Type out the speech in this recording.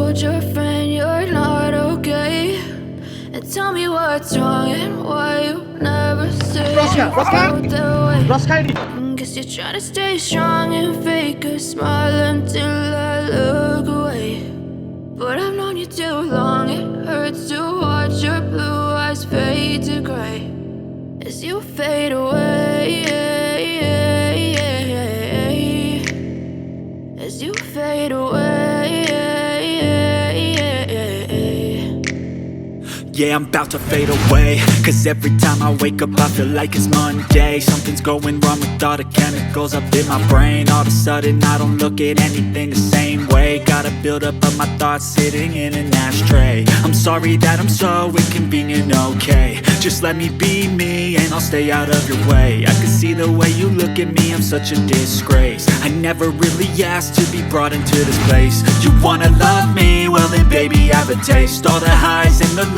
told your friend you're not okay, and tell me what's wrong and why you never say Rosca, Rosca? that way. Rosca, Guess you're trying to stay strong and fake a smile until I look away. But I've known you too long, it hurts to watch your blue eyes fade to gray as you fade away, as you fade away. Yeah, I'm about to fade away, cause every time I wake up I feel like it's Monday. Something's going wrong with all the chemicals up in my brain. All of a sudden I don't look at anything the same way. Gotta build up of my thoughts sitting in an ashtray. I'm sorry that I'm so inconvenient, okay. Just let me be me and I'll stay out of your way. I can see the way you look at me, I'm such a disgrace. I never really asked to be brought into this place. You wanna love me? Well then baby, have a taste. All the highs and the